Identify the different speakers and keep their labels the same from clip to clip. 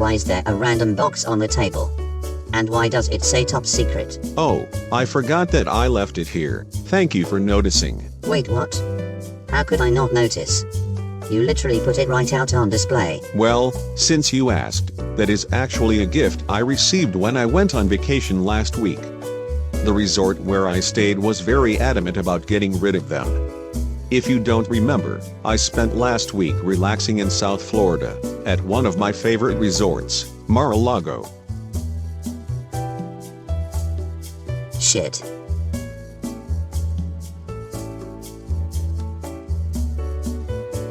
Speaker 1: Why is there a random box on the table? And why does it say top secret?
Speaker 2: Oh, I forgot that I left it here. Thank you for noticing.
Speaker 1: Wait, what? How could I not notice? You literally put it right out on display.
Speaker 2: Well, since you asked, that is actually a gift I received when I went on vacation last week. The resort where I stayed was very adamant about getting rid of them. If you don't remember, I spent last week relaxing in South Florida, at one of my favorite resorts, Mar-a-Lago.
Speaker 1: Shit.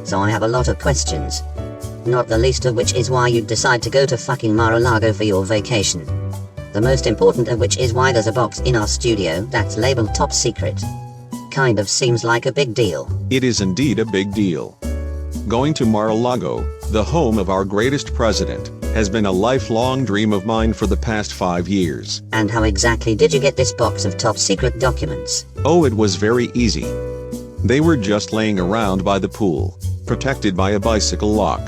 Speaker 1: So I have a lot of questions. Not the least of which is why you'd decide to go to fucking Mar-a-Lago for your vacation. The most important of which is why there's a box in our studio that's labeled top secret. Kind of seems like a big deal.
Speaker 2: It is indeed a big deal. Going to Mar-a-Lago, the home of our greatest president, has been a lifelong dream of mine for the past 5 years.
Speaker 1: And how exactly did you get this box of top secret documents?
Speaker 2: Oh, it was very easy. They were just laying around by the pool, protected by a bicycle lock.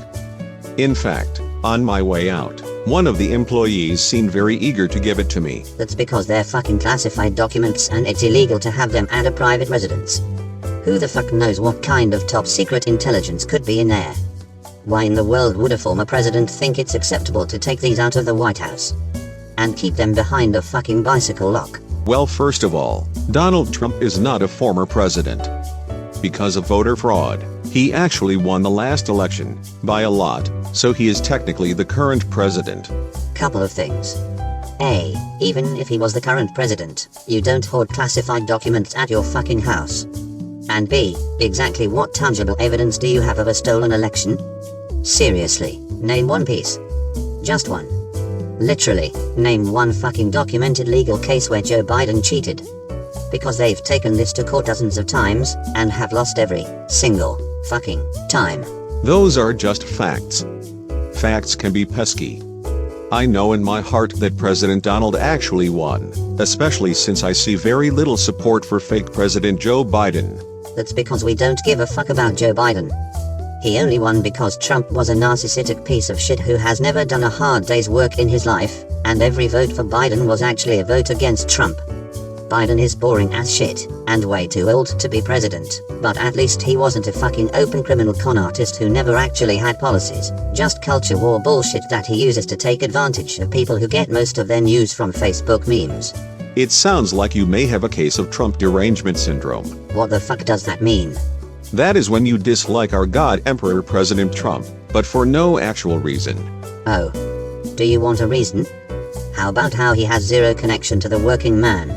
Speaker 2: In fact, on my way out, one of the employees seemed very eager to give it to me.
Speaker 1: That's because they're fucking classified documents and it's illegal to have them at a private residence. Who the fuck knows what kind of top secret intelligence could be in there? Why in the world would a former president think it's acceptable to take these out of the White House? And keep them behind a fucking bicycle lock?
Speaker 2: Well, first of all, Donald Trump is not a former president. Because of voter fraud, he actually won the last election, by a lot, so he is technically the current president.
Speaker 1: Couple of things. A. Even if he was the current president, you don't hoard classified documents at your fucking house. And B. Exactly what tangible evidence do you have of a stolen election? Seriously, name one piece. Just one. Literally, name one fucking documented legal case where Joe Biden cheated. Because they've taken this to court dozens of times, and have lost every single fucking time.
Speaker 2: Those are just facts. Facts can be pesky. I know in my heart that President Donald actually won, especially since I see very little support for fake President Joe Biden.
Speaker 1: That's because we don't give a fuck about Joe Biden. He only won because Trump was a narcissistic piece of shit who has never done a hard day's work in his life, and every vote for Biden was actually a vote against Trump. Biden is boring as shit, and way too old to be president, but at least he wasn't a fucking open criminal con artist who never actually had policies, just culture war bullshit that he uses to take advantage of people who get most of their news from Facebook memes.
Speaker 2: It sounds like you may have a case of Trump derangement syndrome.
Speaker 1: What the fuck does that mean?
Speaker 2: That is when you dislike our God Emperor President Trump, but for no actual reason.
Speaker 1: Oh. Do you want a reason? How about how he has zero connection to the working man?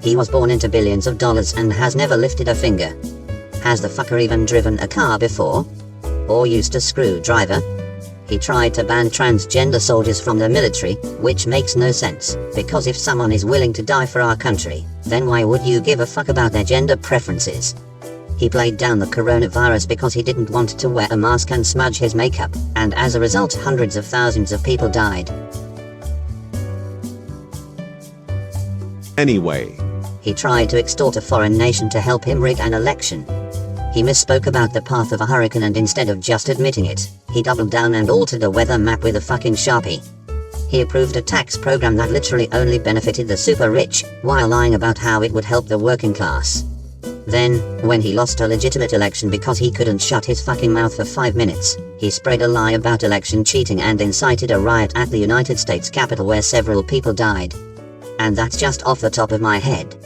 Speaker 1: He was born into billions of dollars and has never lifted a finger. Has the fucker even driven a car before? Or used a screwdriver? He tried to ban transgender soldiers from the military, which makes no sense, because if someone is willing to die for our country, then why would you give a fuck about their gender preferences? He played down the coronavirus because he didn't want to wear a mask and smudge his makeup, and as a result hundreds of thousands of people died.
Speaker 2: Anyway.
Speaker 1: He tried to extort a foreign nation to help him rig an election. He misspoke about the path of a hurricane and instead of just admitting it, he doubled down and altered a weather map with a fucking Sharpie. He approved a tax program that literally only benefited the super rich, while lying about how it would help the working class. Then, when he lost a legitimate election because he couldn't shut his fucking mouth for 5 minutes, he spread a lie about election cheating and incited a riot at the United States Capitol where several people died. And that's just off the top of my head.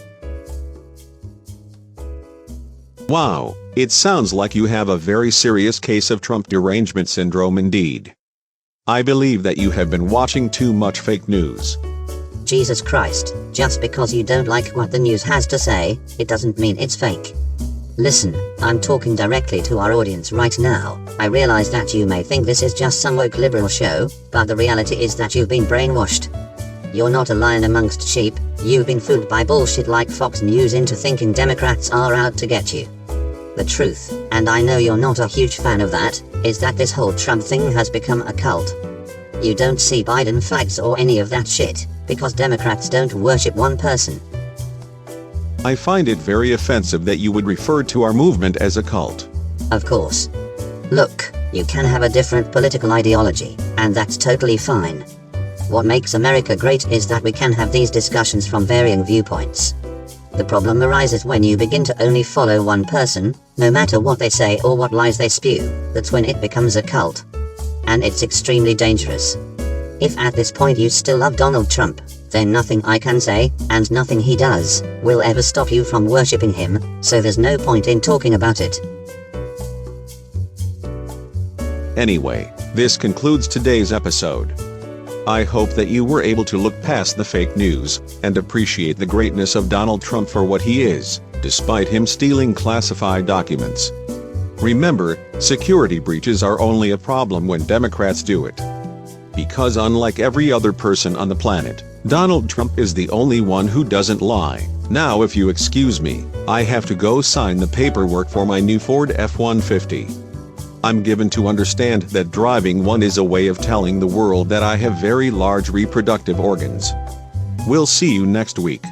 Speaker 2: Wow, it sounds like you have a very serious case of Trump derangement syndrome indeed. I believe that you have been watching too much fake news.
Speaker 1: Jesus Christ, just because you don't like what the news has to say, it doesn't mean it's fake. Listen, I'm talking directly to our audience right now. I realize that you may think this is just some woke liberal show, but the reality is that you've been brainwashed. You're not a lion amongst sheep, you've been fooled by bullshit like Fox News into thinking Democrats are out to get you. The truth, and I know you're not a huge fan of that, is that this whole Trump thing has become a cult. You don't see Biden flags or any of that shit, because Democrats don't worship one person.
Speaker 2: I find it very offensive that you would refer to our movement as a cult.
Speaker 1: Of course. Look, You can have a different political ideology, and that's totally fine. What makes America great is that we can have these discussions from varying viewpoints. The problem arises when you begin to only follow one person, no matter what they say or what lies they spew. That's when it becomes a cult. And it's extremely dangerous. If at this point you still love Donald Trump, then nothing I can say, and nothing he does, will ever stop you from worshipping him, so there's no point in talking about it.
Speaker 2: Anyway, this concludes today's episode. I hope that you were able to look past the fake news and appreciate the greatness of Donald Trump for what he is, despite him stealing classified documents. Remember, security breaches are only a problem when Democrats do it. Because unlike every other person on the planet, Donald Trump is the only one who doesn't lie. Now if you excuse me, I have to go sign the paperwork for my new Ford F-150. I'm given to understand that driving one is a way of telling the world that I have very large reproductive organs. We'll see you next week.